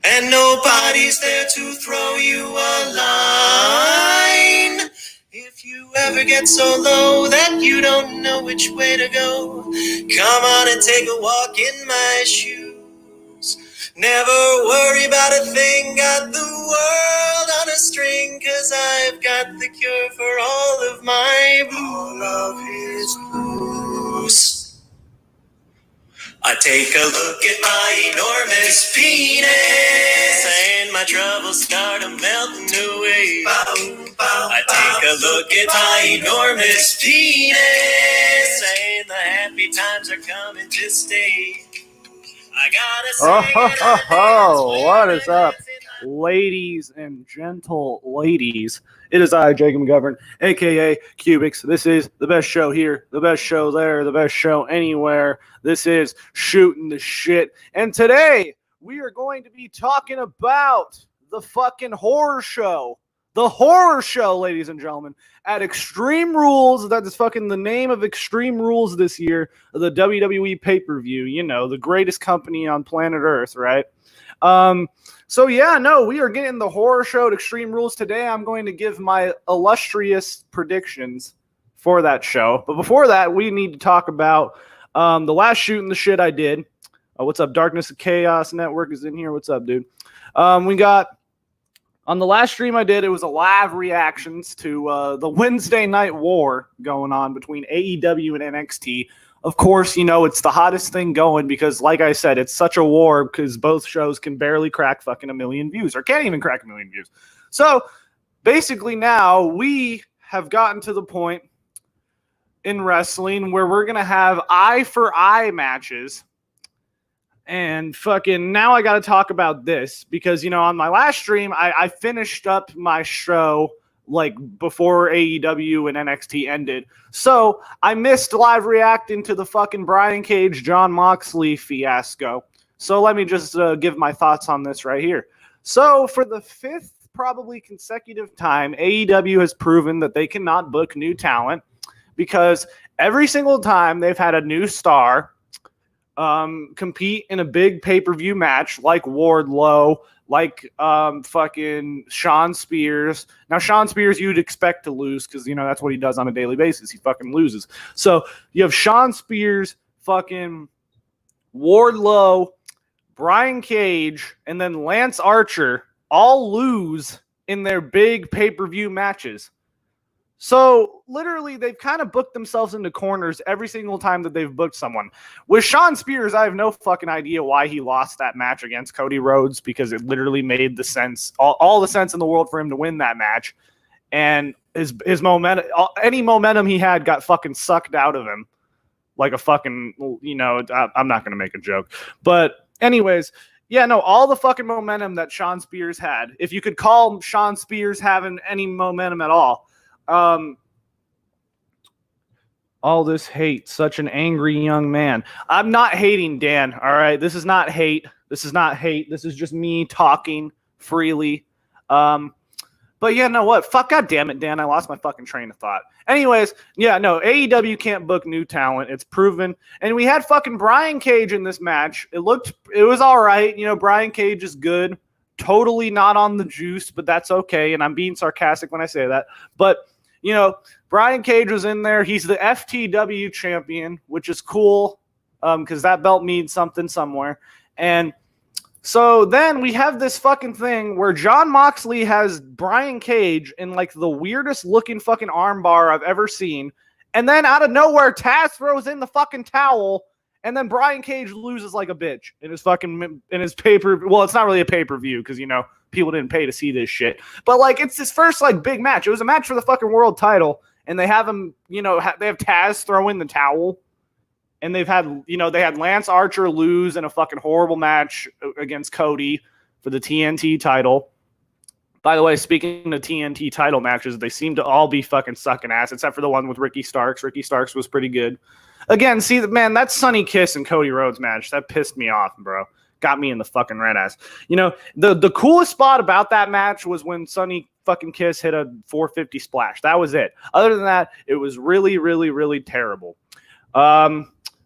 and nobody's there to throw you a line. If you ever get so low that you don't know which way to go, come on and take a walk in my shoes. Never worry about a thing, got the world on a string, 'cause I've got the cure for all of my blues. All of his blues. I take a look at my enormous penis, and my troubles start melting away. I take a look at my enormous penis, and the happy times are coming to stay. I gotta say, what is up, ladies and gentle ladies? It is I, Jacob McGovern, a.k.a. Cubics. This is the best show here, the best show there, the best show anywhere. This is Shootin' the Shit. And today, we are going to be talking about the fucking horror show. The horror show, ladies and gentlemen, at Extreme Rules. That is fucking the name of Extreme Rules this year, the WWE pay-per-view. You know, the greatest company on planet Earth, right? So yeah, no, we are getting the horror show at Extreme Rules today. I'm going to give my illustrious predictions for that show. But before that, we need to talk about the last Shootin' the Shit I did. What's up? Darkness of Chaos Network is in here. What's up, dude? We got... On the last stream I did, it was a live reactions to the Wednesday Night War going on between AEW and NXT. Of course, you know, it's the hottest thing going because, like I said, it's such a war because both shows can barely crack fucking 1 million views or can't even crack 1 million views. So, basically now we have gotten to the point in wrestling where we're going to have eye-for-eye matches. And fucking now I got to talk about this because, you know, on my last stream, I finished up my show like before AEW and NXT ended. So I missed live reacting to the fucking Brian Cage, John Moxley fiasco. So let me just give my thoughts on this right here. So for the fifth probably consecutive time, AEW has proven that they cannot book new talent because every single time they've had a new star compete in a big pay-per-view match like Wardlow, like fucking Sean Spears. Now, Sean Spears you'd expect to lose because, you know, that's what he does on a daily basis. He fucking loses. So you have Sean Spears, fucking Wardlow, Brian Cage, and then Lance Archer all lose in their big pay-per-view matches. So, literally, they've kind of booked themselves into corners every single time that they've booked someone. With Sean Spears, I have no fucking idea why he lost that match against Cody Rhodes because it literally made the sense, all the sense in the world for him to win that match. And his momentum, any momentum he had got fucking sucked out of him. Like a fucking, you know, I'm not going to make a joke. But anyways, yeah, no, all the fucking momentum that Sean Spears had, if you could call Sean Spears having any momentum at all, all this hate, such an angry young man. I'm not hating Dan, all right? This is not hate. This is just me talking freely. But yeah, no, what? Fuck, God damn it, Dan. I lost my fucking train of thought. Anyways, yeah, no, AEW can't book new talent. It's proven. And we had fucking Brian Cage in this match. It was all right. You know, Brian Cage is good. Totally not on the juice, but that's okay. And I'm being sarcastic when I say that. But you know, Brian Cage was in there. He's the FTW champion, which is cool because that belt means something somewhere. And so then we have this fucking thing where John Moxley has Brian Cage in like the weirdest looking fucking armbar I've ever seen. And then out of nowhere, Taz throws in the fucking towel. And then Brian Cage loses like a bitch in his pay-per-view. Well, it's not really a pay-per-view because, you know, people didn't pay to see this shit. But, like, it's his first, like, big match. It was a match for the fucking world title. And they have him, you know, they have Taz throw in the towel. And they've had, you know, they had Lance Archer lose in a fucking horrible match against Cody for the TNT title. By the way, speaking of TNT title matches, they seem to all be fucking sucking ass, except for the one with Ricky Starks. Ricky Starks was pretty good. Again, see, man, that Sonny Kiss and Cody Rhodes match, that pissed me off, bro. Got me in the fucking red ass. You know, the coolest spot about that match was when Sonny fucking Kiss hit a 450 splash. That was it. Other than that, it was really, really, really terrible.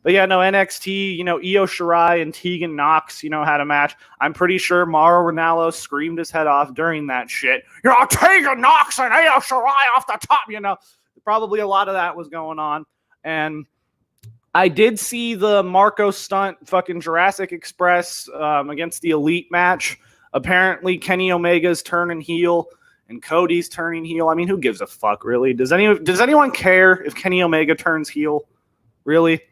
But yeah, no, NXT, Io Shirai and Tegan Nox, had a match. I'm pretty sure Mauro Ranallo screamed his head off during that shit. Tegan Nox and Io Shirai off the top, Probably a lot of that was going on. And I did see the Marco Stunt fucking Jurassic Express against the Elite match. Apparently, Kenny Omega's turning heel and Cody's turning heel. I mean, who gives a fuck, really? Does anyone care if Kenny Omega turns heel? Really?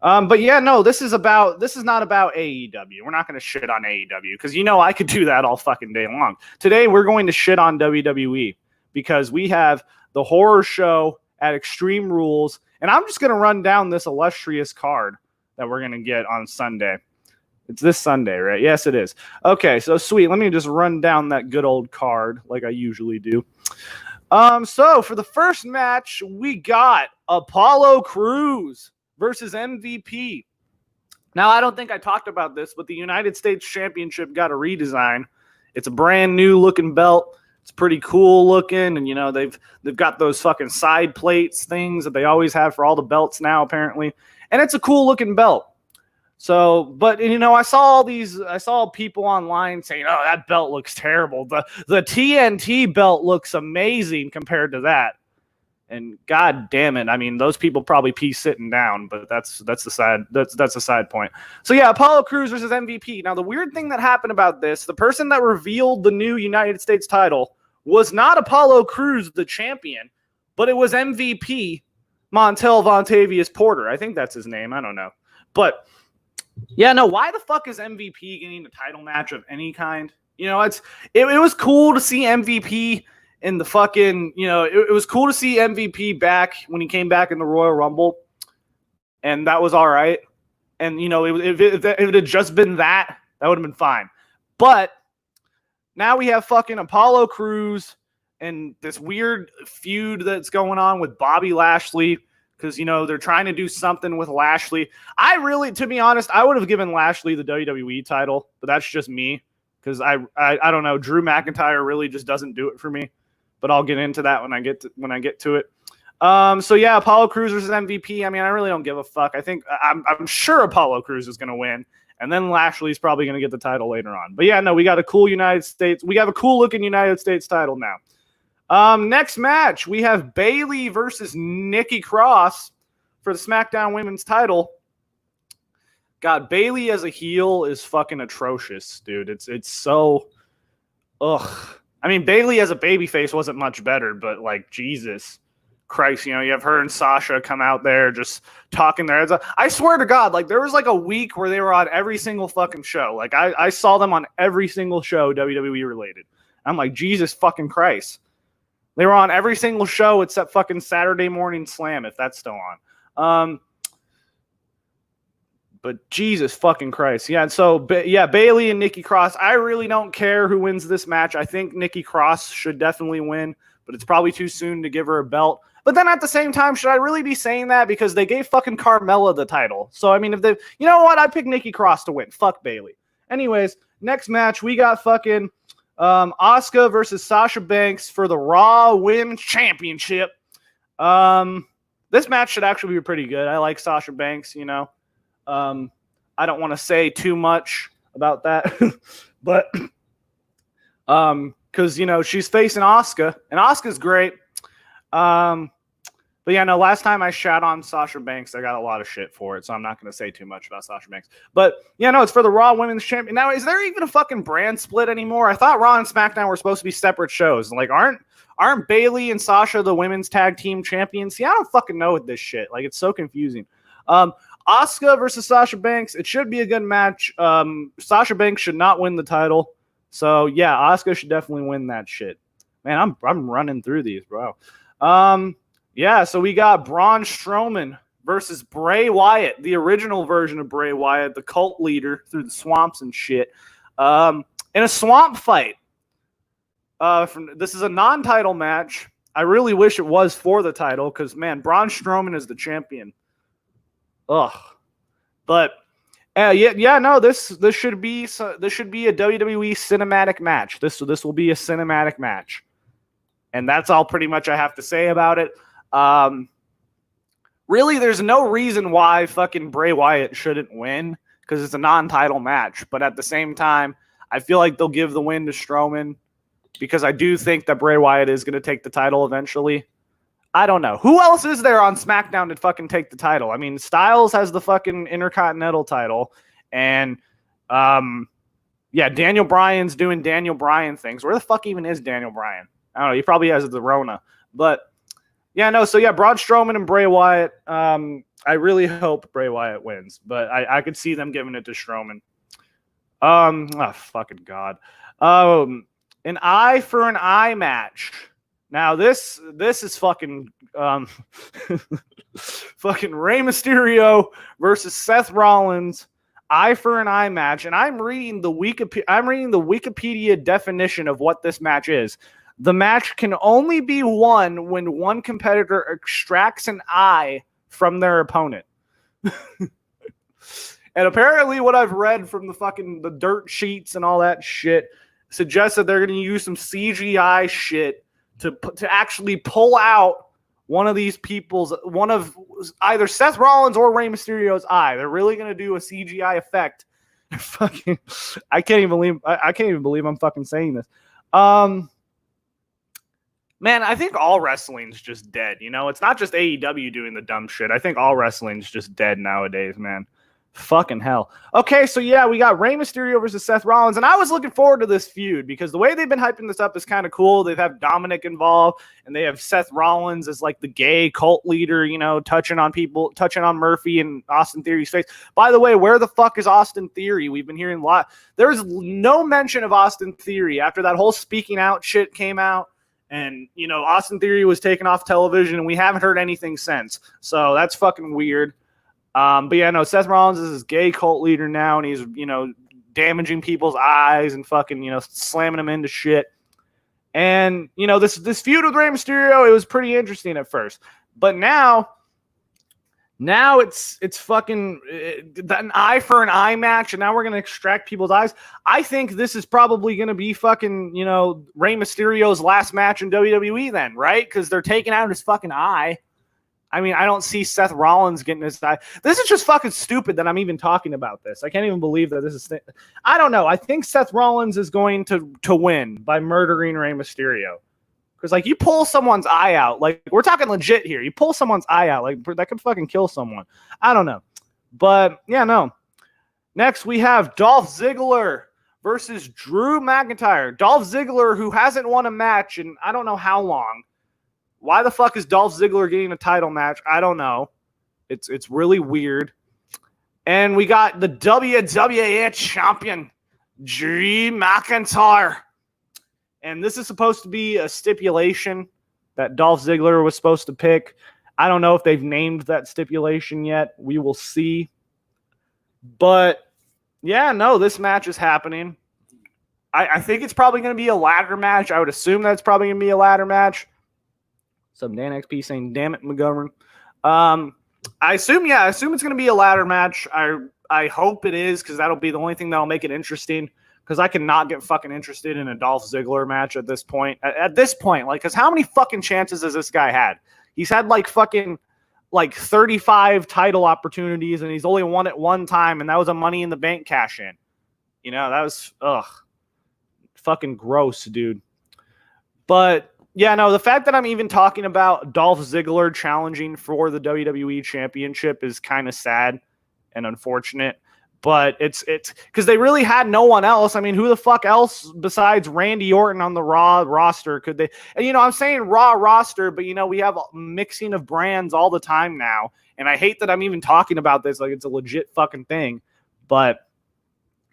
But yeah, no, this is not about AEW. We're not going to shit on AEW because I could do that all fucking day long. Today, we're going to shit on WWE because we have the horror show at Extreme Rules, and I'm just going to run down this illustrious card that we're going to get on Sunday. It's this Sunday, right? Yes, it is. Okay, so sweet. Let me just run down that good old card like I usually do. So for the first match, we got Apollo Crews versus MVP. Now, I don't think I talked about this, but the United States Championship got a redesign. It's a brand new looking belt. It's pretty cool looking, and they've got those fucking side plates things that they always have for all the belts now, apparently. And it's a cool looking belt. So, but I saw people online saying, "Oh, that belt looks terrible. The TNT belt looks amazing compared to that." And god damn it, I mean, those people probably pee sitting down, but that's a side point. So yeah, Apollo Crews versus MVP. Now the weird thing that happened about this, the person that revealed the new United States title was not Apollo Crews, the champion, but it was MVP Montel Vontavious Porter. I think that's his name. I don't know, but yeah, no. Why the fuck is MVP getting a title match of any kind? It was cool to see MVP. In the fucking, it was cool to see MVP back when he came back in the Royal Rumble, and that was all right. And if it had just been that would have been fine. But now we have fucking Apollo Crews and this weird feud that's going on with Bobby Lashley because they're trying to do something with Lashley. To be honest, I would have given Lashley the WWE title, but that's just me because I don't know. Drew McIntyre really just doesn't do it for me. But I'll get into that when I get to it. So yeah, Apollo Crews versus MVP. I mean, I really don't give a fuck. I'm sure Apollo Crews is going to win, and then Lashley's probably going to get the title later on. But yeah, no, we got a cool United States. We have a cool looking United States title now. Next match, we have Bayley versus Nikki Cross for the SmackDown Women's title. God, Bayley as a heel is fucking atrocious, dude. It's so ugh. I mean, Bayley as a babyface wasn't much better, but like Jesus Christ, you have her and Sasha come out there just talking there. I swear to God, like there was like a week where they were on every single fucking show. Like I saw them on every single show WWE related. I'm like, Jesus fucking Christ. They were on every single show except fucking Saturday Morning Slam, if that's still on. But Jesus fucking Christ. Yeah, so, Bayley and Nikki Cross. I really don't care who wins this match. I think Nikki Cross should definitely win, but it's probably too soon to give her a belt. But then at the same time, should I really be saying that? Because they gave fucking Carmella the title. So, I mean, if they... You know what? I pick Nikki Cross to win. Fuck Bayley. Anyways, next match, we got fucking Asuka versus Sasha Banks for the Raw Women's Championship. This match should actually be pretty good. I like Sasha Banks, I don't want to say too much about that, but because she's facing Asuka, and Asuka's great. But yeah, no. Last time I shat on Sasha Banks, I got a lot of shit for it, so I'm not going to say too much about Sasha Banks. But yeah, no, it's for the Raw Women's Champion. Now, is there even a fucking brand split anymore? I thought Raw and SmackDown were supposed to be separate shows. Like, aren't Bayley and Sasha the women's tag team champions? See, I don't fucking know with this shit. Like, it's so confusing. Asuka versus Sasha Banks. It should be a good match. Sasha Banks should not win the title. So yeah, Asuka should definitely win that shit. Man, I'm running through these, bro. Yeah, so we got Braun Strowman versus Bray Wyatt, the original version of Bray Wyatt, the cult leader through the swamps and shit. In a swamp fight. This is a non-title match. I really wish it was for the title because, man, Braun Strowman is the champion. Ugh, but no. This should be a WWE cinematic match. This will be a cinematic match, and that's all pretty much I have to say about it. really, there's no reason why fucking Bray Wyatt shouldn't win because it's a non-title match. But at the same time, I feel like they'll give the win to Strowman because I do think that Bray Wyatt is going to take the title eventually. I don't know. Who else is there on SmackDown to fucking take the title? I mean, Styles has the fucking Intercontinental title. And, Daniel Bryan's doing Daniel Bryan things. Where the fuck even is Daniel Bryan? I don't know. He probably has the Rona. But, Braun Strowman and Bray Wyatt. I really hope Bray Wyatt wins. But I could see them giving it to Strowman. Fucking God. An eye for an eye match. Now this is fucking fucking Rey Mysterio versus Seth Rollins, eye for an eye match, and I'm reading the Wikipedia definition of what this match is. The match can only be won when one competitor extracts an eye from their opponent. And apparently what I've read from the dirt sheets and all that shit suggests that they're going to use some CGI shit to actually pull out one of either Seth Rollins or Rey Mysterio's eye. They're really going to do a CGI effect. Fucking, I can't even believe I'm fucking saying this. Man, I think all wrestling's just dead. You know, it's not just AEW doing the dumb shit. I think all wrestling's just dead nowadays, man. Fucking hell. Okay, so we got Rey Mysterio versus Seth Rollins, and I was looking forward to this feud because the way they've been hyping this up is kind of cool. They have Dominic involved, and they have Seth Rollins as like the gay cult leader, you know, touching on Murphy and Austin Theory's face. By the way, where the fuck is Austin Theory? We've been hearing a lot. There's no mention of Austin Theory after that whole speaking out shit came out. And, you know, Austin Theory was taken off television, and we haven't heard anything since. So that's fucking weird. Seth Rollins is this gay cult leader now, and he's, you know, damaging people's eyes and fucking, you know, slamming them into shit. And, you know, this feud with Rey Mysterio, it was pretty interesting at first. But now it's fucking an eye for an eye match, and now we're going to extract people's eyes. I think this is probably going to be fucking, you know, Rey Mysterio's last match in WWE then, right? Because they're taking out his fucking eye. I mean, I don't see Seth Rollins getting his eye. This is just fucking stupid that I'm even talking about this. I can't even believe that this is... I don't know. I think Seth Rollins is going to win by murdering Rey Mysterio. Because, like, you pull someone's eye out. Like, we're talking legit here. You pull someone's eye out. Like, that could fucking kill someone. I don't know. But, no. Next, we have Dolph Ziggler versus Drew McIntyre. Dolph Ziggler, who hasn't won a match in I don't know how long. Why the fuck is Dolph Ziggler getting a title match? I don't know. It's really weird. And we got the WWE champion, Drew McIntyre. And this is supposed to be a stipulation that Dolph Ziggler was supposed to pick. I don't know if they've named that stipulation yet. We will see. But, this match is happening. I think it's probably going to be a ladder match. I would assume that's probably going to be a ladder match. Some Dan XP saying, damn it, McGovern. I assume it's going to be a ladder match. I hope it is, because that'll be the only thing that'll make it interesting. Because I cannot get fucking interested in a Dolph Ziggler match at this point. At this point, like, because how many fucking chances has this guy had? He's had like fucking 35 title opportunities, and he's only won it one time, and that was a Money in the Bank cash in. You know, that was fucking gross, dude. But the fact that I'm even talking about Dolph Ziggler challenging for the WWE Championship is kind of sad and unfortunate. But it's because they really had no one else. I mean, who the fuck else besides Randy Orton on the Raw roster could they? And, I'm saying Raw roster, but, we have a mixing of brands all the time now. And I hate that I'm even talking about this like it's a legit fucking thing. But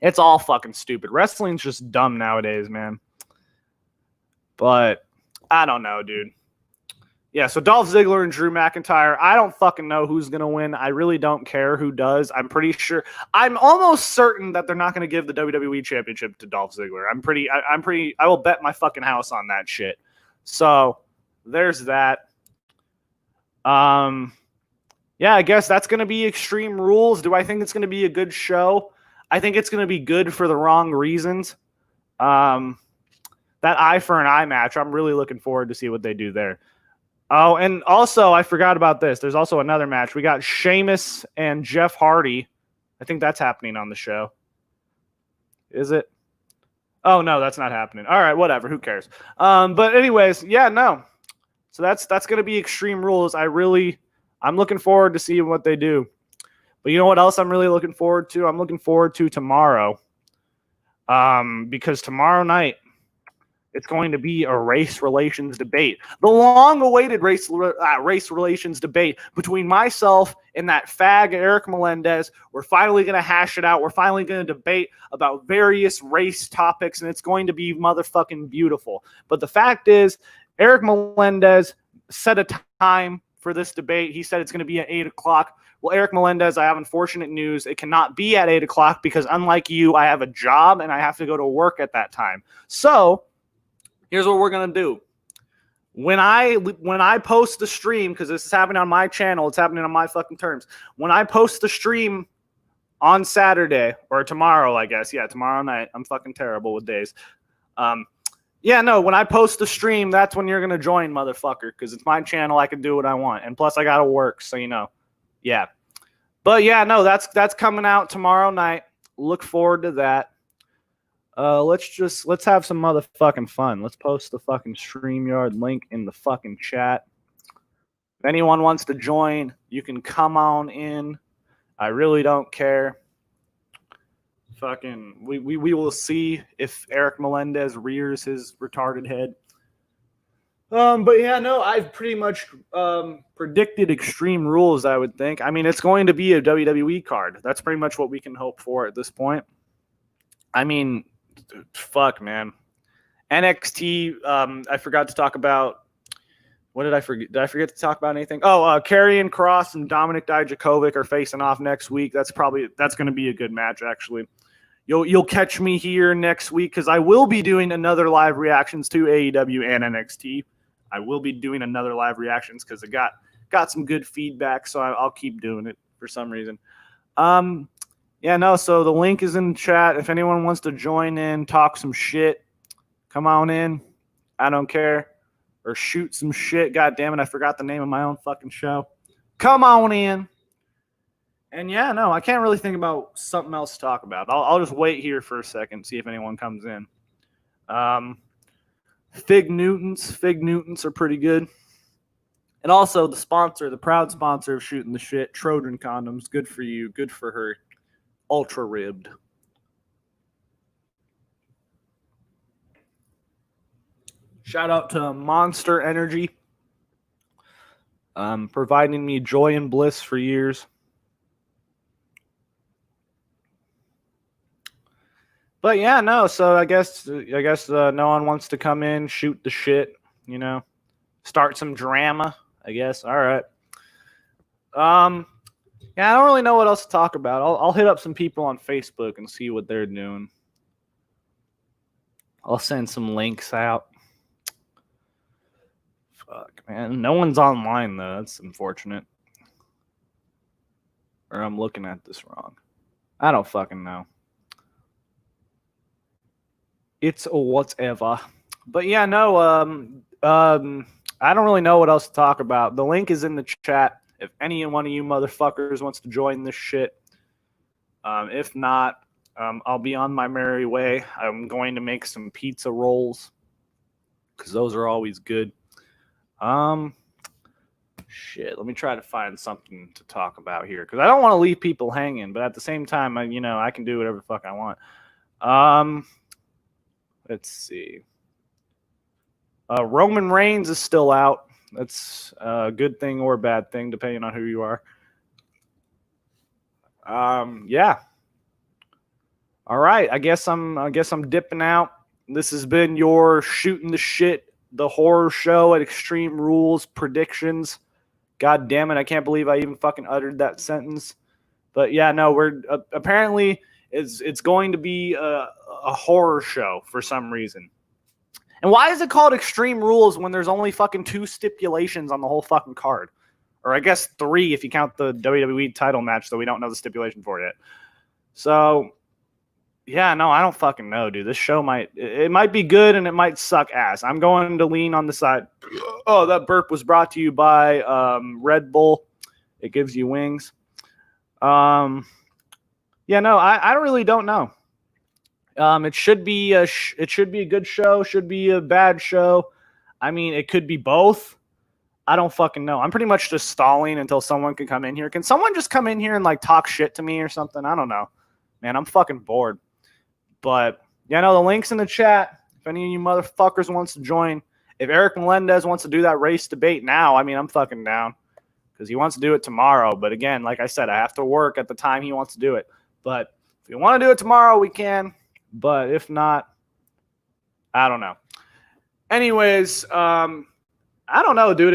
it's all fucking stupid. Wrestling's just dumb nowadays, man. But I don't know, dude. Yeah, so Dolph Ziggler and Drew McIntyre, I don't fucking know who's going to win. I really don't care who does. I'm almost certain that they're not going to give the WWE Championship to Dolph Ziggler. I will bet my fucking house on that shit. So, there's that. I guess that's going to be Extreme Rules. Do I think it's going to be a good show? I think it's going to be good for the wrong reasons. That eye for an eye match, I'm really looking forward to see what they do there. Oh, and also I forgot about this. There's also another match. We got Sheamus and Jeff Hardy. I think that's happening on the show. Is it? Oh no, that's not happening. All right, whatever. Who cares? But anyways, yeah, no. So that's gonna be Extreme Rules. I'm looking forward to seeing what they do. But you know what else I'm really looking forward to? I'm looking forward to tomorrow. Because tomorrow night it's going to be a race relations debate. The long-awaited race relations debate between myself and that fag Eric Melendez. We're finally going to hash it out. We're finally going to debate about various race topics, and it's going to be motherfucking beautiful. But the fact is, Eric Melendez set a time for this debate. He said it's going to be at 8 o'clock. Well, Eric Melendez, I have unfortunate news. It cannot be at 8 o'clock because, unlike you, I have a job and I have to go to work at that time. So here's what we're going to do. When I post the stream, because this is happening on my channel, it's happening on my fucking terms. When I post the stream on Saturday, or tomorrow, I guess. Yeah, tomorrow night. I'm fucking terrible with days. When I post the stream, that's when you're going to join, motherfucker, because it's my channel. I can do what I want. And plus, I got to work, so you know. Yeah. But yeah, no, that's coming out tomorrow night. Look forward to that. Let's have some motherfucking fun. Let's post the fucking StreamYard link in the fucking chat. If anyone wants to join, you can come on in. I really don't care. Fucking, we will see if Eric Melendez rears his retarded head. But yeah, no, I've pretty much predicted Extreme Rules, I would think. I mean, it's going to be a WWE card. That's pretty much what we can hope for at this point. I mean, fuck, man. NXT, I forgot to talk about. What did I forget? Did I forget to talk about anything? Oh, Karrion Kross and Dominic Dijakovic are facing off next week. That's going to be a good match, actually. You'll catch me here next week because I will be doing another live reactions to AEW and NXT. I will be doing another live reactions because I got some good feedback, so I'll keep doing it for some reason. So the link is in the chat. If anyone wants to join in, talk some shit, come on in. I don't care. Or shoot some shit. God damn it, I forgot the name of my own fucking show. Come on in. And yeah, no, I can't really think about something else to talk about. I'll just wait here for a second, see if anyone comes in. Fig Newtons are pretty good. And also the proud sponsor of Shooting the Shit, Trojan Condoms. Good for you, good for her. Ultra ribbed. Shout out to Monster Energy, providing me joy and bliss for years. But yeah, no. So I guess no one wants to come in, shoot the shit, start some drama. I guess. All right. Yeah, I don't really know what else to talk about. I'll hit up some people on Facebook and see what they're doing. I'll send some links out. Fuck, man. No one's online, though. That's unfortunate. Or I'm looking at this wrong. I don't fucking know. It's a whatever. But yeah, no, I don't really know what else to talk about. The link is in the chat. If any one of you motherfuckers wants to join this shit. If not, I'll be on my merry way. I'm going to make some pizza rolls because those are always good. Shit, let me try to find something to talk about here because I don't want to leave people hanging, but at the same time, I can do whatever the fuck I want. Let's see. Roman Reigns is still out. That's a good thing or a bad thing, depending on who you are. Yeah. All right. I guess I'm dipping out. This has been your Shooting the Shit, the horror show at Extreme Rules predictions. God damn it. I can't believe I even fucking uttered that sentence. But yeah, no, we're apparently it's going to be a horror show for some reason. And why is it called Extreme Rules when there's only fucking 2 stipulations on the whole fucking card? Or I guess 3 if you count the WWE title match that we don't know the stipulation for yet. So, Yeah, no, I don't fucking know, dude. This show might be good and it might suck ass. I'm going to lean on the side. Oh, that burp was brought to you by Red Bull. It gives you wings. Yeah, no, I really don't know. It should be a good show. Should be a bad show. I mean, it could be both. I don't fucking know. I'm pretty much just stalling until someone can come in here. Can someone just come in here and like talk shit to me or something? I don't know, man. I'm fucking bored. But yeah, no, the link's in the chat. If any of you motherfuckers wants to join, if Eric Melendez wants to do that race debate now, I mean, I'm fucking down because he wants to do it tomorrow. But again, like I said, I have to work at the time he wants to do it. But if you want to do it tomorrow, we can. But if not, I don't know. Anyways, I don't know, dude.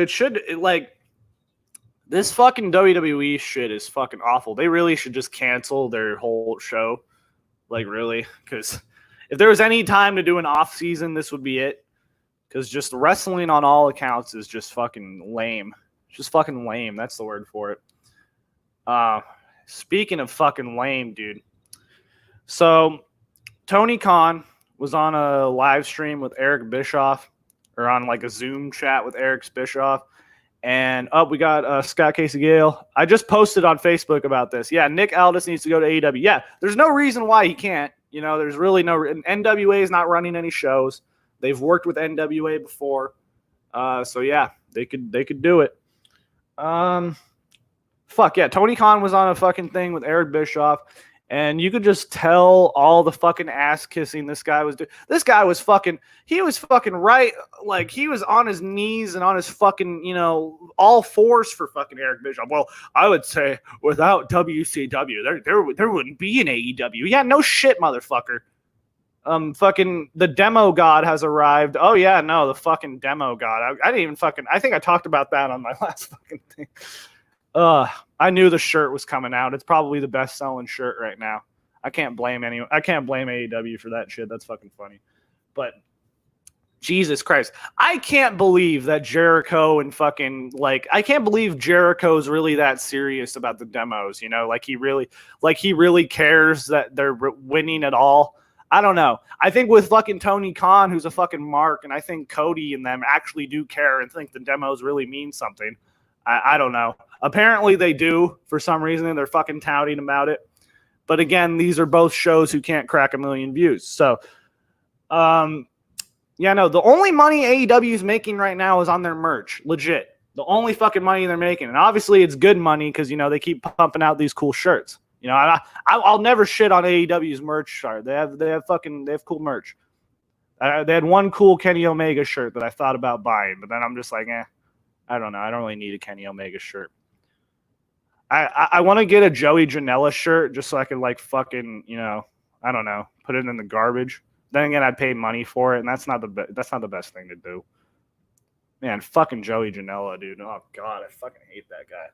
This fucking WWE shit is fucking awful. They really should just cancel their whole show. Like, really? Because if there was any time to do an off season, this would be it. Because just wrestling on all accounts is just fucking lame. Just fucking lame. That's the word for it. Speaking of fucking lame, dude. So, Tony Khan was on a live stream with Eric Bischoff, or on like a Zoom chat with Eric Bischoff. And we got Scott Casey Gale. I just posted on Facebook about this. Yeah, Nick Aldis needs to go to AEW. Yeah, there's no reason why he can't. You know, there's really no. NWA is not running any shows. They've worked with NWA before, so yeah, they could do it. Fuck yeah, Tony Khan was on a fucking thing with Eric Bischoff. And you could just tell all the fucking ass kissing this guy was doing. This guy was fucking, he was fucking right. Like, he was on his knees and on his fucking, you know, all fours for fucking Eric Bischoff. Well, I would say without WCW, there wouldn't be an AEW. Yeah, no shit, motherfucker. Fucking the demo god has arrived. Oh, yeah, no, the fucking demo god. I didn't even fucking, I think I talked about that on my last fucking thing. I knew the shirt was coming out. It's probably the best selling shirt right now. I can't blame anyone. I can't blame AEW for that shit. That's fucking funny. But Jesus Christ, I can't believe that Jericho and fucking I can't believe Jericho's really that serious about the demos. You know, like he really cares that they're winning at all. I don't know. I think with fucking Tony Khan, who's a fucking mark, and I think Cody and them actually do care and think the demos really mean something. I don't know. Apparently they do for some reason, and they're fucking touting about it. But again, these are both shows who can't crack 1 million views. So, yeah, no, the only money AEW is making right now is on their merch. Legit. The only fucking money they're making. And obviously it's good money because, you know, they keep pumping out these cool shirts. You know, I'll never shit on AEW's merch shirt. They have cool merch. They had one cool Kenny Omega shirt that I thought about buying, but then I'm just like, I don't know. I don't really need a Kenny Omega shirt. I want to get a Joey Janela shirt just so I could fucking, you know, I don't know, put it in the garbage. Then again, I'd pay money for it, and that's not the best thing to do. Man, fucking Joey Janela, dude. Oh God, I fucking hate that guy.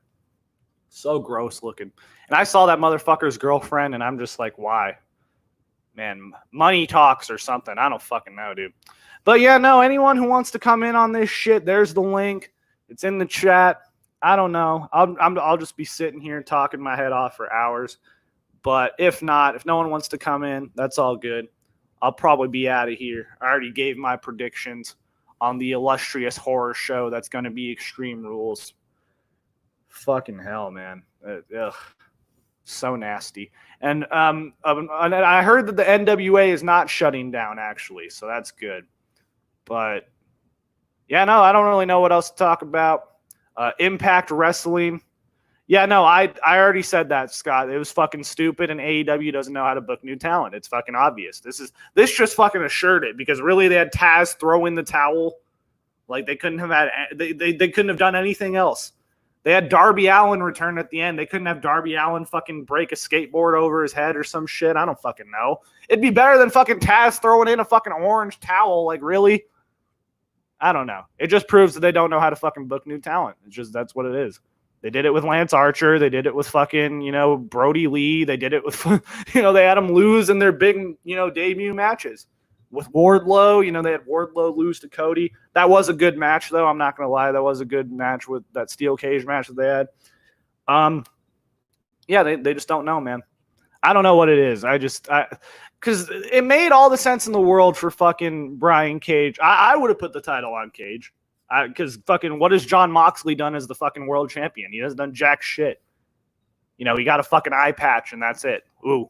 So gross looking. And I saw that motherfucker's girlfriend, and I'm just like, why? Man, money talks or something. I don't fucking know, dude. But yeah, no, anyone who wants to come in on this shit, there's the link. It's in the chat. I don't know. I'll just be sitting here talking my head off for hours. But if not, if no one wants to come in, that's all good. I'll probably be out of here. I already gave my predictions on the illustrious horror show that's going to be Extreme Rules. Fucking hell, man. Ugh. So nasty. And I heard that the NWA is not shutting down, actually, so that's good. But yeah, no, I don't really know what else to talk about. Impact Wrestling. Yeah, no, I already said that, Scott. It was fucking stupid, and AEW doesn't know how to book new talent. It's fucking obvious. This just fucking assured it, because really they had Taz throw in the towel. Like, they couldn't have had they couldn't have done anything else. They had Darby Allin return at the end. They couldn't have Darby Allin fucking break a skateboard over his head or some shit. I don't fucking know. It'd be better than fucking Taz throwing in a fucking orange towel. Like, really? I don't know. It just proves that they don't know how to fucking book new talent. It's just, that's what it is. They did it with Lance Archer. They did it with fucking, you know, Brody Lee. They did it with, you know, they had them lose in their big, you know, debut matches. With Wardlow, you know, they had Wardlow lose to Cody. That was a good match, though. I'm not going to lie. That was a good match with that steel cage match that they had. Yeah, they just don't know, man. I don't know what it is. because it made all the sense in the world for fucking Brian Cage. I would have put the title on Cage. Because fucking what has John Moxley done as the fucking world champion? He hasn't done jack shit. You know, he got a fucking eye patch and that's it. Ooh.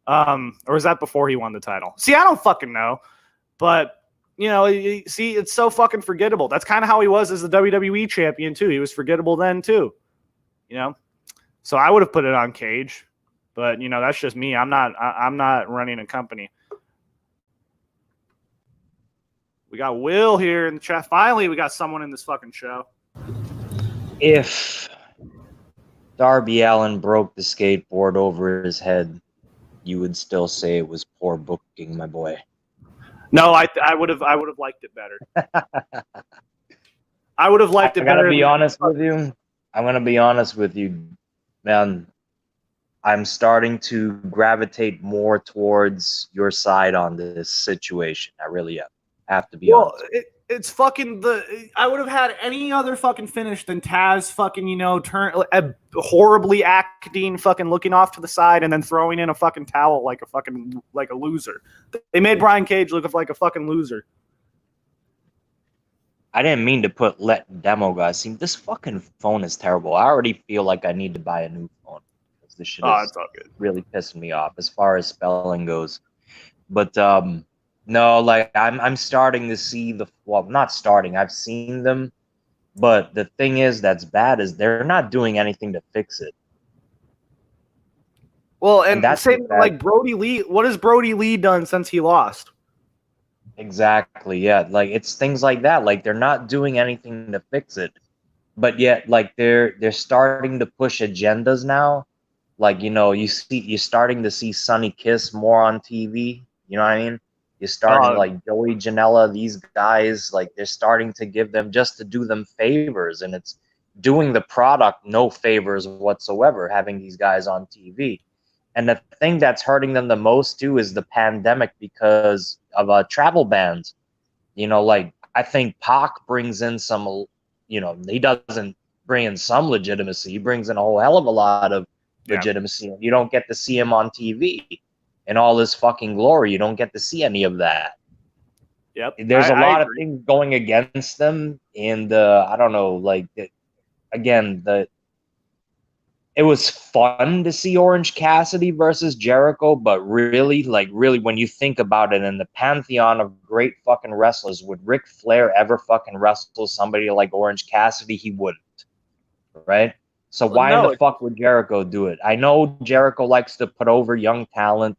Or was that before he won the title? See, I don't fucking know. But, you know, see, it's so fucking forgettable. That's kind of how he was as the WWE champion, too. He was forgettable then, too. You know? So I would have put it on Cage. But, you know, that's just me. I'm not running a company. We got Will here in the chat. Finally, we got someone in this fucking show. If Darby Allin broke the skateboard over his head, you would still say it was poor booking, my boy. No, I would have liked it better. I would have liked it better. I'm gonna be honest with you, man. I'm starting to gravitate more towards your side on this situation. I really am. I have to be honest. It's fucking I would have had any other fucking finish than Taz fucking, you know, horribly acting, fucking looking off to the side and then throwing in a fucking towel like a loser. They made Brian Cage look like a fucking loser. I didn't mean to put let demo guys. See, this fucking phone is terrible. I already feel like I need to buy a new phone because this shit is it's all good. Really pissing me off as far as spelling goes. But no, like I'm starting to see not starting. I've seen them, but the thing is that's bad is they're not doing anything to fix it. Well, and that's same like Brody Lee. What has Brody Lee done since he lost? Exactly. Yeah, like it's things like that. Like they're not doing anything to fix it, but yet like they're starting to push agendas now. Like, you know, you're starting to see Sonny Kiss more on TV. You know what I mean? You're starting like Joey Janela, these guys, like they're starting to give them just to do them favors, and it's doing the product no favors whatsoever, having these guys on TV. And the thing that's hurting them the most too is the pandemic because of travel bans. You know, like I think Pac brings in some, you know, he doesn't bring in some legitimacy. He brings in a whole hell of a lot of legitimacy. You don't get to see him on TV. In all this fucking glory, you don't get to see any of that. Yep. There's a lot of things going against them, and I don't know, like it was fun to see Orange Cassidy versus Jericho, but really, when you think about it, in the pantheon of great fucking wrestlers, would Ric Flair ever fucking wrestle somebody like Orange Cassidy? He wouldn't, right? So why in the fuck would Jericho do it? I know Jericho likes to put over young talent,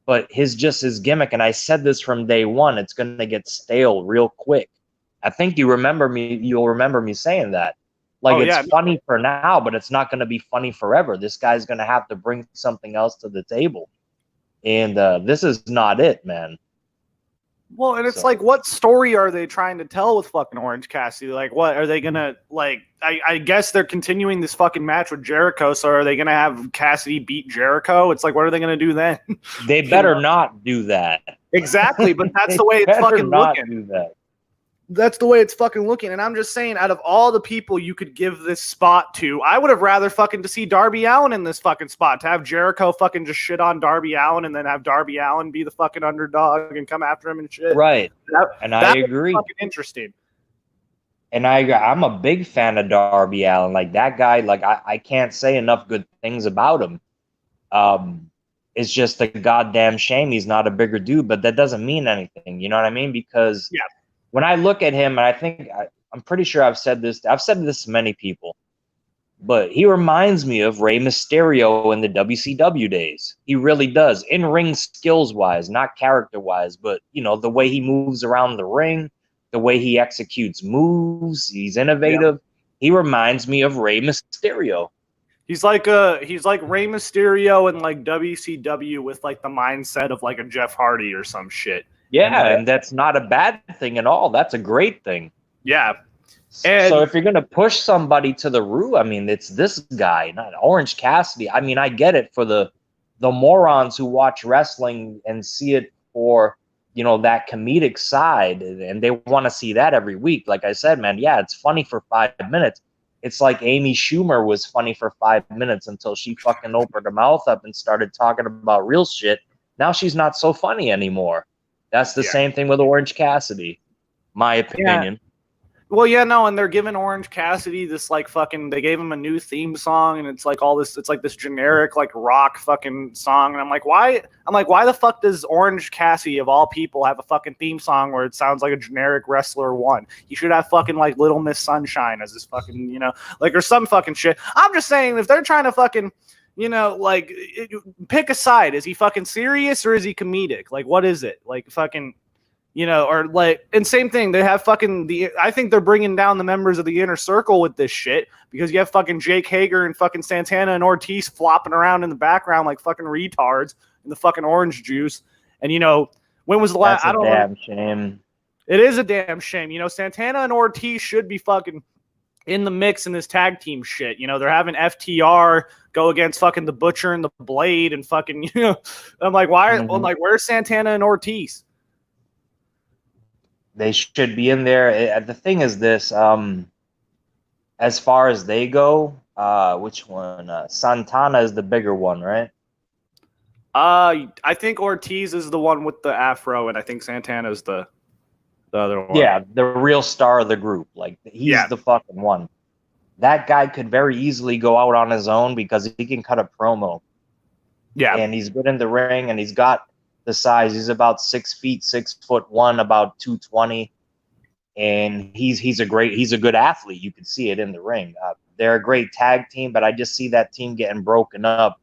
but his gimmick, and I said this from day one, it's going to get stale real quick. I think you'll remember me saying that. Like, it's funny for now, but it's not going to be funny forever. This guy's going to have to bring something else to the table. And this is not it, man. Well, and it's like, what story are they trying to tell with fucking Orange Cassidy? Like, what are they gonna like? I guess they're continuing this fucking match with Jericho. So are they gonna have Cassidy beat Jericho? It's like, what are they gonna do then? They better not do that. Exactly, but that's the way it's fucking looking. Do that. That's the way it's fucking looking. And I'm just saying, out of all the people you could give this spot to, I would have rather fucking to see Darby Allin in this fucking spot. To have Jericho fucking just shit on Darby Allin and then have Darby Allin be the fucking underdog and come after him and shit. Right. I agree. Fucking interesting. And I'm a big fan of Darby Allin. Like, that guy, like, I can't say enough good things about him. It's just a goddamn shame he's not a bigger dude, but that doesn't mean anything. You know what I mean? Because when I look at him, and I think I'm pretty sure I've said this to many people, but he reminds me of Rey Mysterio in the WCW days. He really does, in ring skills wise, not character wise, but you know, the way he moves around the ring, the way he executes moves, he's innovative. He reminds me of Rey Mysterio. He's like Rey Mysterio in like WCW with like the mindset of like a Jeff Hardy or some shit. Yeah, and that's not a bad thing at all. That's a great thing. Yeah. And so if you're going to push somebody to the roof, I mean, it's this guy, not Orange Cassidy. I mean, I get it for the morons who watch wrestling and see it for, you know, that comedic side, and they want to see that every week. Like I said, man, yeah, it's funny for 5 minutes. It's like Amy Schumer was funny for 5 minutes until she fucking opened her mouth up and started talking about real shit. now she's not so funny anymore. That's the Yeah. same thing with Orange Cassidy, my Yeah. opinion. Well, yeah, no, and they're giving Orange Cassidy this like fucking. They gave him a new theme song, and it's like all this. It's like this generic like rock fucking song, and I'm like, why? Why the fuck does Orange Cassidy of all people have a fucking theme song where it sounds like a generic wrestler one? You should have fucking like Little Miss Sunshine as this fucking like or some fucking shit. I'm just saying if they're trying to fucking like pick a side. Is he fucking serious or is he comedic? Like what is it? Like fucking. Or like, and same thing. They have fucking I think they're bringing down the members of the inner circle with this shit because you have fucking Jake Hager and fucking Santana and Ortiz flopping around in the background like fucking retards in the fucking orange juice. And when was the last? That's a damn shame. It is a damn shame. Santana and Ortiz should be fucking in the mix in this tag team shit. They're having FTR go against fucking the Butcher and the Blade and fucking I'm like, why? I'm like, where's Santana and Ortiz? They should be in there. The thing is this, as far as they go, which one? Santana is the bigger one, right? I think Ortiz is the one with the afro, and I think Santana is the other one. Yeah, the real star of the group. Like he's the fucking one. That guy could very easily go out on his own because he can cut a promo. Yeah, and he's good in the ring, and he's got the size. He's about 6 feet, 6'1", about 220, and he's a good athlete. You can see it in the ring. They're a great tag team, but I just see that team getting broken up,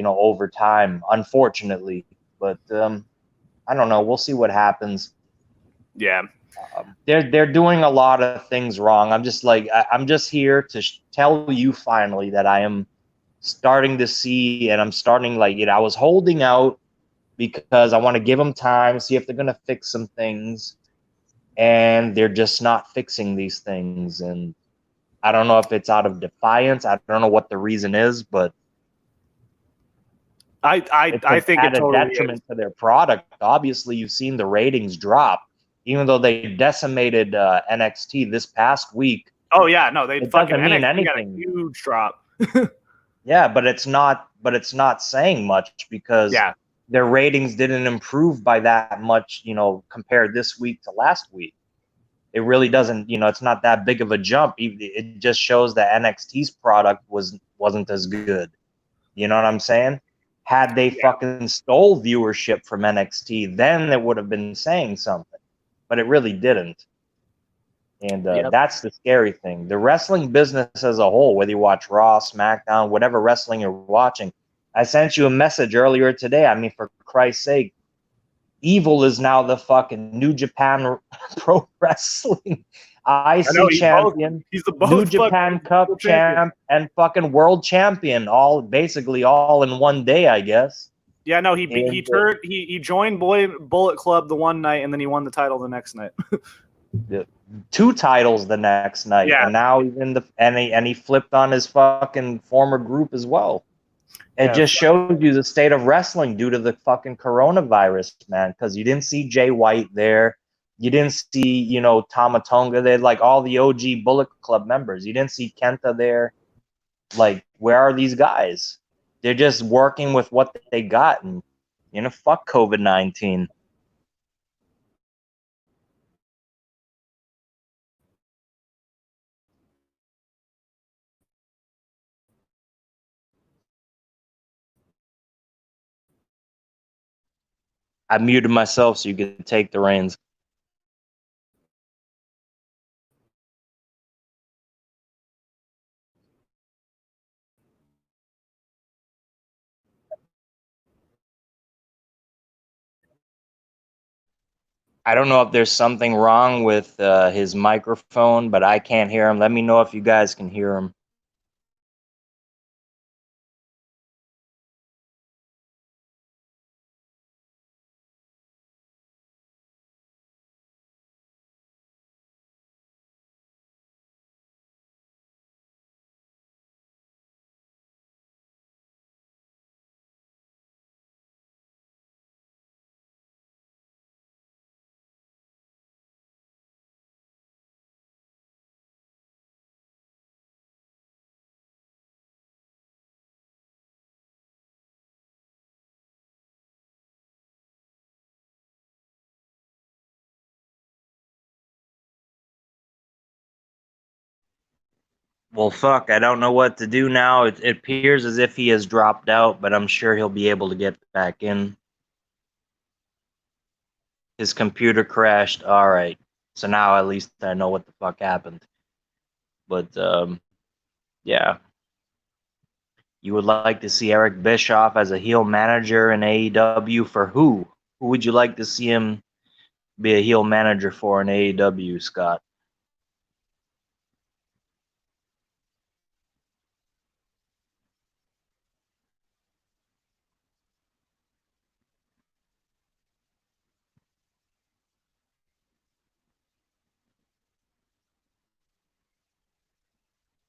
over time, unfortunately. But I don't know. We'll see what happens. Yeah. They're doing a lot of things wrong. I'm just like I'm just here to tell you finally that I am starting to see, and I'm starting like I was holding out because I want to give them time, see if they're gonna fix some things, and they're just not fixing these things. And I don't know if it's out of defiance. I don't know what the reason is, but I think it totally detriment to their product. Obviously, you've seen the ratings drop, even though they decimated NXT this past week. Oh yeah, no, they fucking doesn't mean NXT anything. got a huge drop. Yeah, but it's not saying much because their ratings didn't improve by that much, compared this week to last week. It really doesn't, it's not that big of a jump. It just shows that NXT's product wasn't as good. You know what I'm saying? Had they fucking stole viewership from NXT, then it would have been saying something. But it really didn't. And that's the scary thing. The wrestling business as a whole, whether you watch Raw, SmackDown, whatever wrestling you're watching. I sent you a message earlier today. I mean, for Christ's sake, Evil is now the fucking New Japan Pro Wrestling IC champion, he's the New Japan Cup champ, and fucking world champion, basically all in one day, I guess. Yeah, no, he joined Bullet Club the one night, and then he won the title the next night. 2 titles the next night, and now he's in and he flipped on his fucking former group as well. It just shows you the state of wrestling due to the fucking coronavirus, man. Because you didn't see Jay White there, you didn't see Tama Tonga there, like all the OG Bullet Club members. You didn't see Kenta there. Like, where are these guys? They're just working with what they got, and fuck COVID-19. I muted myself so you could take the reins. I don't know if there's something wrong with his microphone, but I can't hear him. Let me know if you guys can hear him. Well, fuck, I don't know what to do now. It appears as if he has dropped out, but I'm sure he'll be able to get back in. His computer crashed. All right. So now at least I know what the fuck happened. But yeah. You would like to see Eric Bischoff as a heel manager in AEW for who? Who would you like to see him be a heel manager for in AEW, Scott?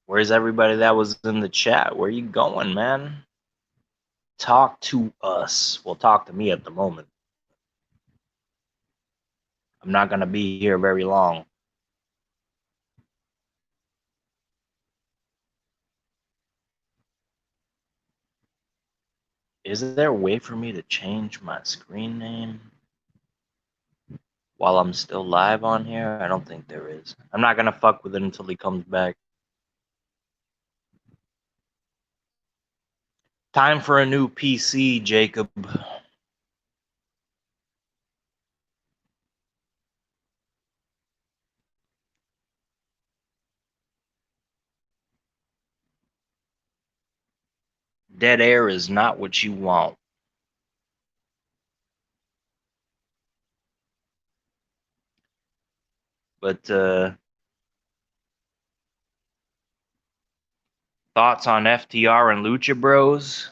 Where's everybody that was in the chat? Where you going, man? Talk to us. Well, talk to me at the moment. I'm not going to be here very long. Is there a way for me to change my screen name while I'm still live on here? I don't think there is. I'm not going to fuck with it until he comes back. Time for a new PC, Jacob. Dead air is not what you want. But thoughts on FTR and Lucha Bros?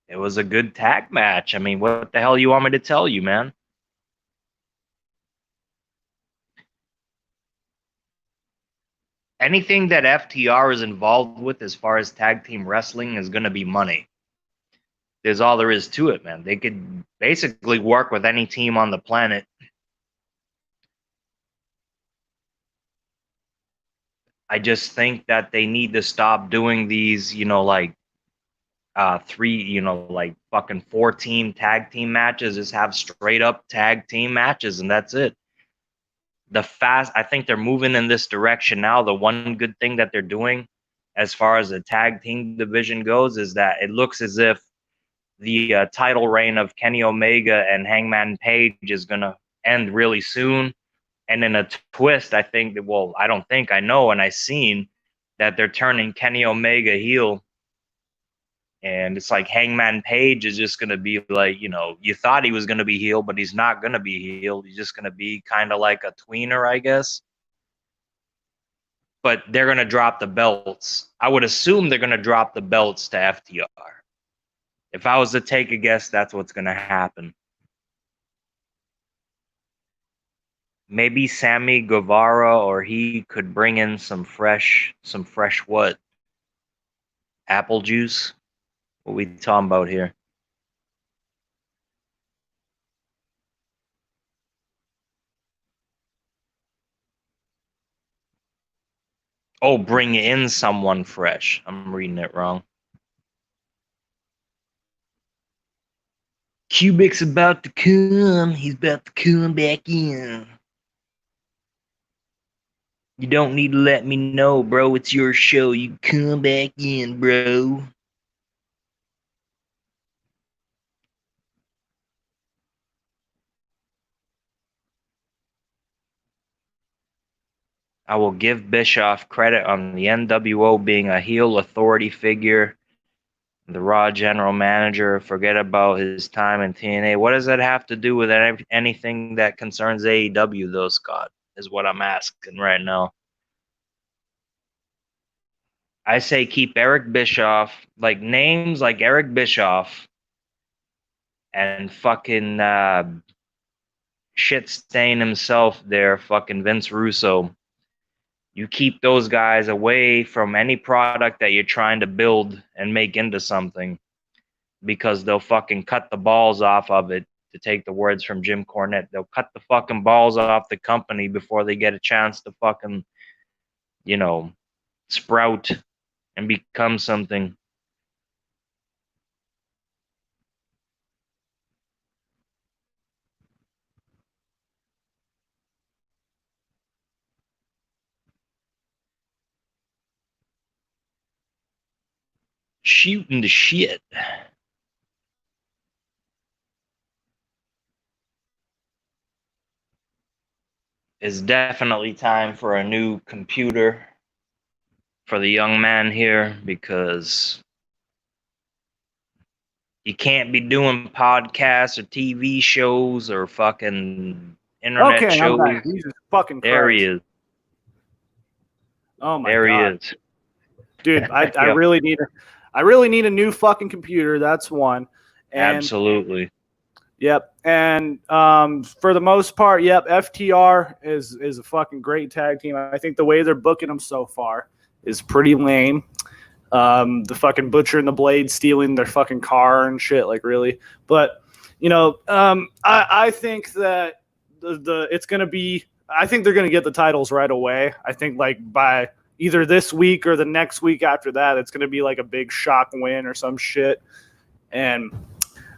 It was a good tag match. I mean, what the hell you want me to tell you, man? Anything that FTR is involved with as far as tag team wrestling is going to be money. There's all there is to it, man. They could basically work with any team on the planet. I just think that they need to stop doing these, like three, like fucking 4-team tag team matches. Just have straight up tag team matches, and that's it. I think they're moving in this direction now. The one good thing that they're doing as far as the tag team division goes is that it looks as if the title reign of Kenny Omega and Hangman Page is going to end really soon. And in a twist, I think that, well, I don't think, I know, and I seen that they're turning Kenny Omega heel. And it's like Hangman Page is just going to be like, you thought he was going to be heel, but he's not going to be heel. He's just going to be kind of like a tweener, I guess. But they're going to drop the belts. I would assume they're going to drop the belts to FTR. If I was to take a guess, that's what's going to happen. Maybe Sammy Guevara or he could bring in some fresh what? Apple juice? What we talking about here? Oh, bring in someone fresh. I'm reading it wrong. Kubik's about to come. He's about to come back in. You don't need to let me know, bro. It's your show. You come back in, bro. I will give Bischoff credit on the NWO being a heel authority figure. The Raw general manager, forget about his time in TNA. What does that have to do with anything that concerns AEW, though, Scott? Is what I'm asking right now. I say keep Eric Bischoff, like names like Eric Bischoff and fucking shit stain himself there, fucking Vince Russo. You keep those guys away from any product that you're trying to build and make into something, because they'll fucking cut the balls off of it, to take the words from Jim Cornette. They'll cut the fucking balls off the company before they get a chance to fucking, sprout and become something. Shooting the shit. It's definitely time for a new computer for the young man here, because you can't be doing podcasts or TV shows or fucking internet Okay, I'm shows. back. Jesus fucking Christ. There he is. Oh my There he God. is. Dude, I Yep. really need a new fucking computer. That's one. And Absolutely. yep. And for the most part, yep, FTR is a fucking great tag team. I think the way they're booking them so far is pretty lame. The fucking Butcher and the Blade stealing their fucking car and shit, like really. But I think that it's gonna be. I think they're gonna get the titles right away. I think like by either this week or the next week after that, it's gonna be like a big shock win or some shit, and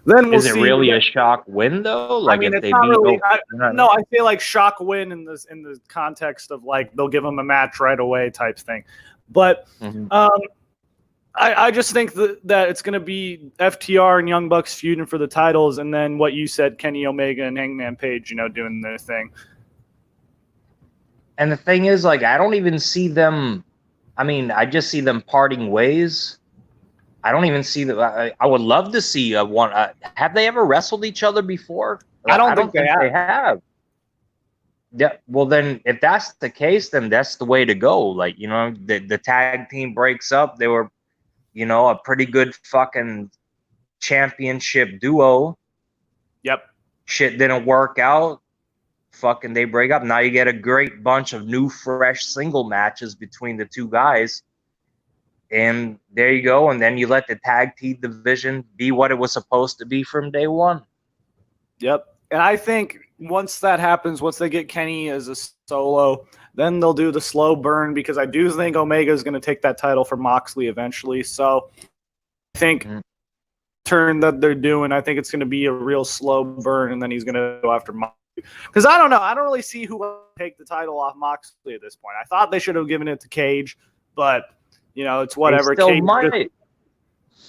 then we'll Is it see. really a shock win though? Like I mean, if it's they not beat really. no, I feel like shock win in the context of like they'll give them a match right away type thing, but I just think that it's going to be FTR and Young Bucks feuding for the titles, and then what you said, Kenny Omega and Hangman Page, doing their thing. And the thing is, like, I don't even see them. I mean, I just see them parting ways. I don't even see that. I would love to see one. Have they ever wrestled each other before? I don't think they have. Yeah. Well, then, if that's the case, then that's the way to go. Like, the tag team breaks up. They were, a pretty good fucking championship duo. Yep. Shit didn't work out. Fucking they break up. Now you get a great bunch of new, fresh single matches between the two guys. And there you go. And then you let the tag team division be what it was supposed to be from day one. Yep. And I think once that happens, once they get Kenny as a solo, then they'll do the slow burn, because I do think Omega is going to take that title from Moxley eventually. So I think turn that they're doing, I think it's going to be a real slow burn, and then he's going to go after Moxley. Because I don't know. I don't really see who will take the title off Moxley at this point. I thought they should have given it to Cage, but it's whatever. They still Cage might.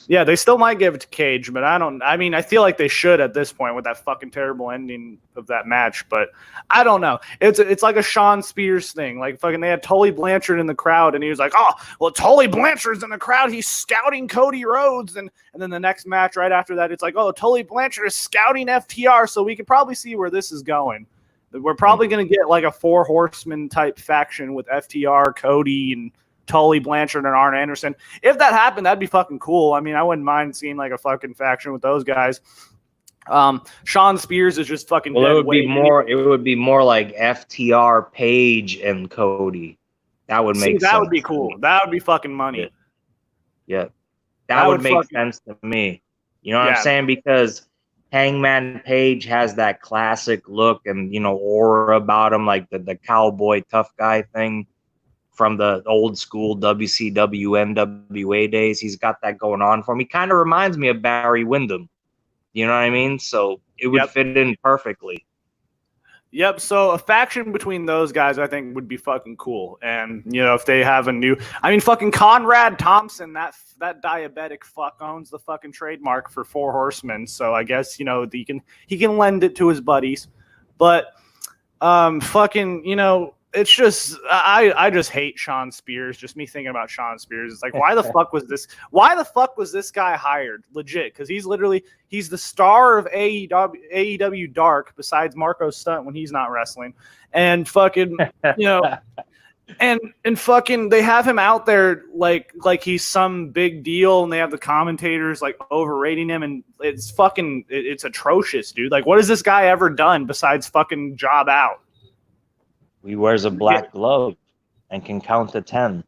Yeah, they still might give it to Cage, but I feel like they should at this point with that fucking terrible ending of that match. But I don't know. It's like a Shawn Spears thing. Like fucking they had Tully Blanchard in the crowd, and he was like, "Oh, well, Tully Blanchard's in the crowd. He's scouting Cody Rhodes." And then the next match right after that, it's like, "Oh, Tully Blanchard is scouting FTR." So we can probably see where this is going. We're probably going to get like a 4 horseman type faction with FTR, Cody, and Tully Blanchard and Arn Anderson. If that happened, that'd be fucking cool. I mean, I wouldn't mind seeing like a fucking faction with those guys. Shawn Spears is just fucking dead it would weight. it would be more like FTR, Page, and Cody. That would make sense. That would be cool. That would be fucking money. Yeah. That would make sense to me. You know what I'm saying? Because Hangman Page has that classic look and aura about him, like the cowboy tough guy thing from the old school WCW NWA days. He's got that going on for him. He kind of reminds me of Barry Windham. You know what I mean? So it would fit in perfectly. Yep. So a faction between those guys, I think, would be fucking cool. And if they have a new, fucking Conrad Thompson, that diabetic fuck owns the fucking trademark for 4 horsemen. So I guess he can lend it to his buddies. But it's just I just hate Shawn Spears. Just me thinking about Shawn Spears. It's like, why the fuck was this guy hired? Legit, because he's the star of AEW Dark besides Marco Stunt when he's not wrestling, and fucking and fucking they have him out there like he's some big deal, and they have the commentators like overrating him, and it's atrocious, dude. Like, what has this guy ever done besides fucking job out? He wears a black glove and can count to 10.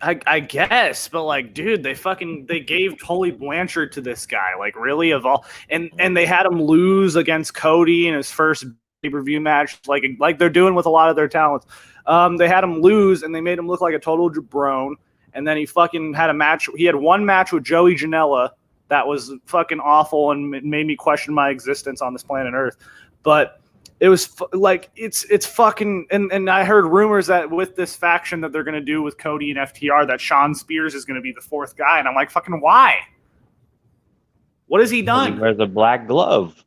I guess, but like, dude, they gave Tully Blanchard to this guy, like, really, of all, and they had him lose against Cody in his first pay-per-view match, like they're doing with a lot of their talents. They had him lose, and they made him look like a total jabron. And then he fucking had a match. He had one match with Joey Janela that was fucking awful and made me question my existence on this planet Earth. But it was like it's fucking and I heard rumors that with this faction that they're gonna do with Cody and FTR that Shawn Spears is gonna be the fourth guy, and I'm like, fucking why? What has he done? He wears a black glove.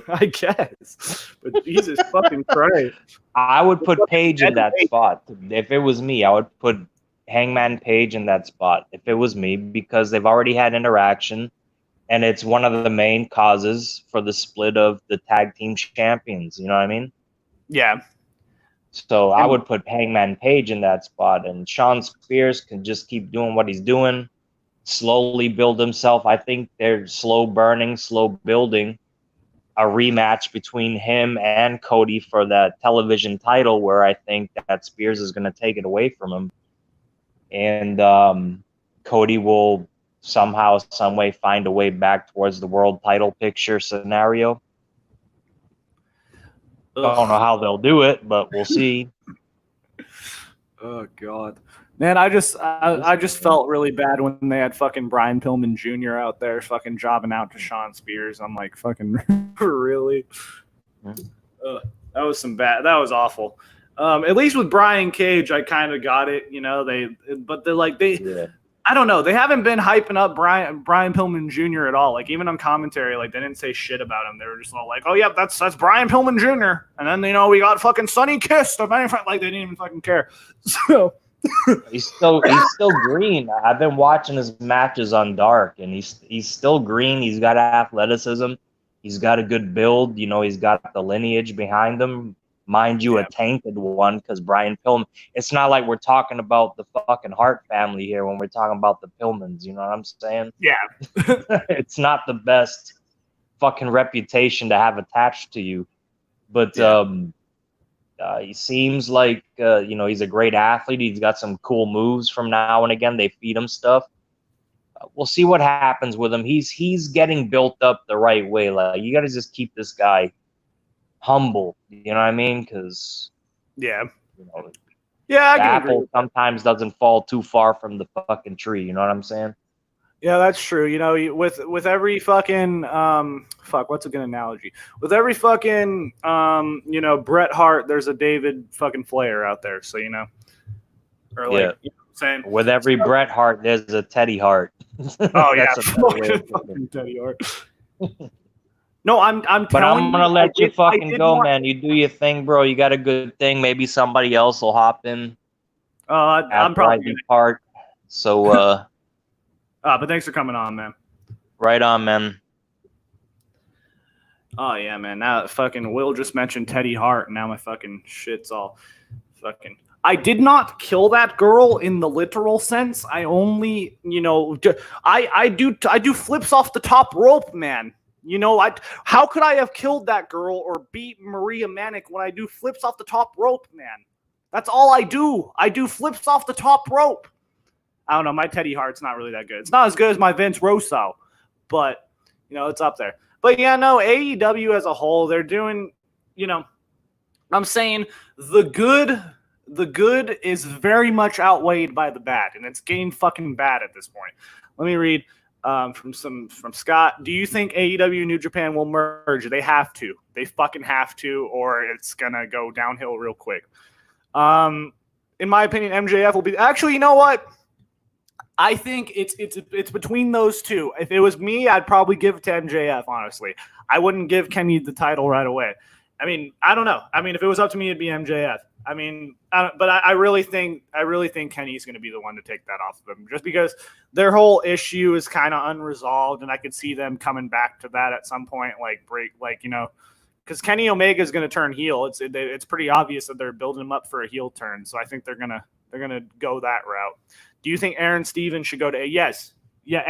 I guess, but Jesus fucking Christ! I would put Page in that spot. If it was me, I would put Hangman Page in that spot. If it was me, because they've already had interaction, and it's one of the main causes for the split of the tag team champions. You know what I mean? Yeah. So I would put Hangman Page in that spot, and Shawn Spears can just keep doing what he's doing, slowly build himself. I think they're slow burning, slow building a rematch between him and Cody for that television title, where I think that Spears is going to take it away from him. And Cody will somehow, some way find a way back towards the world title picture scenario. I don't know how they'll do it, but we'll see. Oh God, man! I just felt really bad when they had fucking Brian Pillman Jr. out there fucking jobbing out to Shawn Spears. I'm like, fucking really? That was that was awful. At least with Brian Cage, I kind of got it. You know, Yeah. I don't know. They haven't been hyping up Brian Pillman Jr. at all. Like, even on commentary, like, they didn't say shit about him. They were just all like, "Oh, yeah, that's Brian Pillman Jr." And then, you know, we got fucking Sonny Kiss. Like, they didn't even fucking care. So he's still green. I've been watching his matches on Dark, and he's still green. He's got athleticism. He's got a good build. You know, he's got the lineage behind him. Mind you, a tainted one, because Brian Pillman. It's not like we're talking about the fucking Hart family here when we're talking about the Pillmans. You know what I'm saying? Yeah. It's not the best fucking reputation to have attached to you. But he seems like, you know, he's a great athlete. He's got some cool moves from now and again. They feed him stuff. We'll see what happens with him. He's getting built up the right way. Like, you got to just keep this guy humble, you know what I mean? Because you know, the apple sometimes doesn't fall too far from the fucking tree. You know what I'm saying? Yeah, that's true. You know, with every fucking what's a good analogy? With every fucking you know, Bret Hart, there's a David fucking Flair out there. So, you know, or like, you know what I'm saying? With every Bret Hart, there's a Teddy Hart. Oh yeah, fucking Teddy Hart. No, I'm telling you. But I'm gonna let you fucking go, man. You do your thing, bro. You got a good thing. Maybe somebody else will hop in. I'm probably part. So, but thanks for coming on, man. Right on, man. Oh yeah, man. Now fucking Will just mentioned Teddy Hart, and now my fucking shit's all fucking. I did not kill that girl in the literal sense. I only, you know, I do flips off the top rope, man. You know, how could I have killed that girl or beat Maria Manic when I do flips off the top rope, man? That's all I do. I do flips off the top rope. I don't know. My Teddy Hart's not really that good. It's not as good as my Vince Russo, but, you know, it's up there. But, yeah, no, AEW as a whole, they're doing, you know, I'm saying the good is very much outweighed by the bad, and it's getting fucking bad at this point. Let me read. From Scott, do you think AEW and New Japan will merge? They have to. They fucking have to, or it's gonna go downhill real quick. In my opinion, MJF will be. Actually, you know what? I think it's between those two. If it was me, I'd probably give it to MJF. Honestly, I wouldn't give Kenny the title right away. I mean, I don't know. I mean, if it was up to me, it'd be MJF. I mean, but I really think Kenny's going to be the one to take that off of them, just because their whole issue is kind of unresolved, and I could see them coming back to that at some point, you know, because Kenny Omega is going to turn heel. It's pretty obvious that they're building him up for a heel turn, so I think they're gonna go that route. Do you think Aaron Stevens should go to yes? Yeah,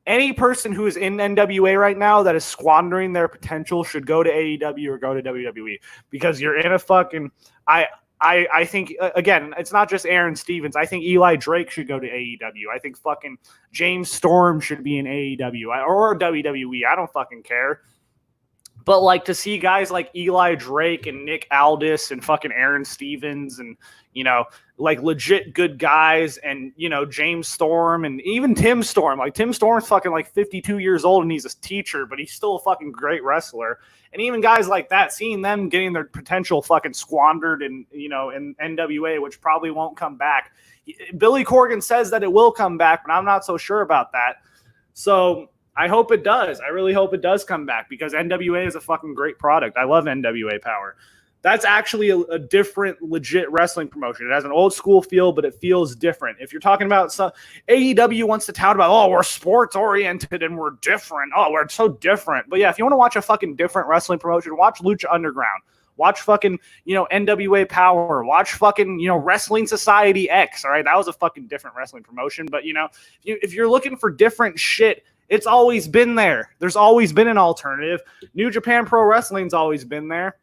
any person who is in NWA right now that is squandering their potential should go to AEW or go to WWE, because you're in a fucking I think, again, it's not just Aaron Stevens. I think Eli Drake should go to AEW. I think fucking James Storm should be in AEW or WWE. I don't fucking care. But like to see guys like Eli Drake and Nick Aldis and fucking Aaron Stevens and, you know, like legit good guys, and, you know, James Storm and even Tim Storm. Like Tim Storm's fucking like 52 years old and he's a teacher, but he's still a fucking great wrestler. And even guys like that, seeing them getting their potential fucking squandered in, you know, in NWA, which probably won't come back. Billy Corgan says that it will come back, but I'm not so sure about that. So I hope it does. I really hope it does come back, because NWA is a fucking great product. I love NWA Power. That's actually a different, legit wrestling promotion. It has an old school feel, but it feels different. If you're talking about some, AEW wants to tout about, oh, we're sports oriented and we're different. Oh, we're so different. But yeah, if you want to watch a fucking different wrestling promotion, watch Lucha Underground. Watch fucking, you know, NWA Power. Watch fucking, you know, Wrestling Society X. All right, that was a fucking different wrestling promotion. But, you know, if you're looking for different shit, it's always been there. There's always been an alternative. New Japan Pro Wrestling's always been there.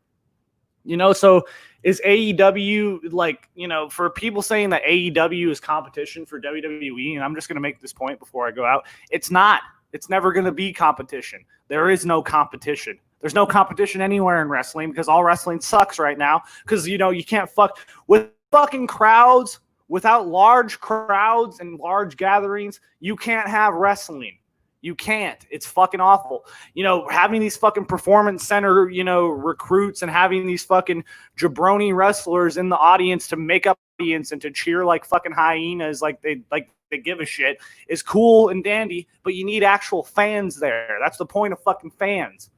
You know, so is AEW, like, you know, for people saying that AEW is competition for WWE, and I'm just going to make this point before I go out, it's not. It's never going to be competition. There is no competition. There's no competition anywhere in wrestling, because all wrestling sucks right now, because, you know, you can't fuck with fucking crowds. Without large crowds and large gatherings, you can't have wrestling. You can't. It's fucking awful. You know, having these fucking performance center, you know, recruits and having these fucking jabroni wrestlers in the audience to make up the audience and to cheer like fucking hyenas like they give a shit is cool and dandy, but you need actual fans there. That's the point of fucking fans.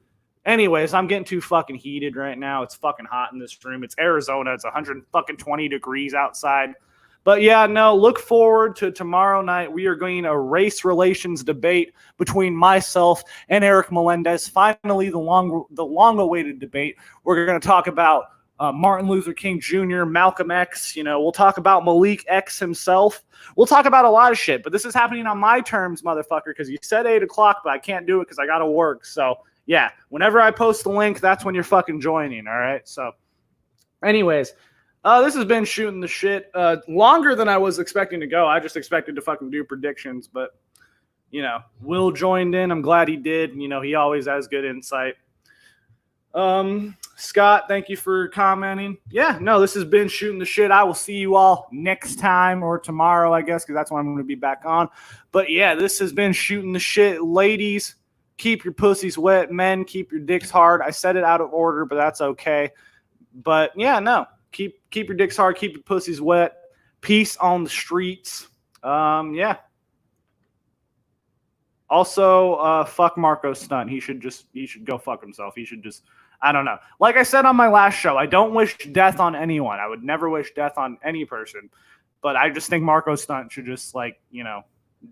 Anyways, I'm getting too fucking heated right now. It's fucking hot in this room. It's Arizona. It's 120 degrees outside. But yeah, no, look forward to tomorrow night. We are going a race relations debate between myself and Eric Melendez. Finally, the long-awaited debate. We're going to talk about Martin Luther King Jr., Malcolm X. You know, we'll talk about Malik X himself. We'll talk about a lot of shit. But this is happening on my terms, motherfucker, because you said 8 o'clock, but I can't do it because I got to work. So yeah, whenever I post the link, that's when you're fucking joining. All right. So anyways. This has been Shooting the Shit. Longer than I was expecting to go. I just expected to fucking do predictions, but, you know, Will joined in. I'm glad he did. You know, he always has good insight. Scott, thank you for commenting. Yeah, no, this has been Shooting the Shit. I will see you all next time, or tomorrow, I guess, because that's when I'm going to be back on. But yeah, this has been Shooting the Shit. Ladies, keep your pussies wet. Men, keep your dicks hard. I said it out of order, but that's okay. But yeah, no. Keep your dicks hard. Keep your pussies wet. Peace on the streets. Yeah. Also, fuck Marco Stunt. He should go fuck himself. He should just, I don't know. Like I said on my last show, I don't wish death on anyone. I would never wish death on any person. But I just think Marco Stunt should just, like, you know,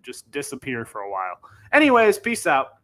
just disappear for a while. Anyways, peace out.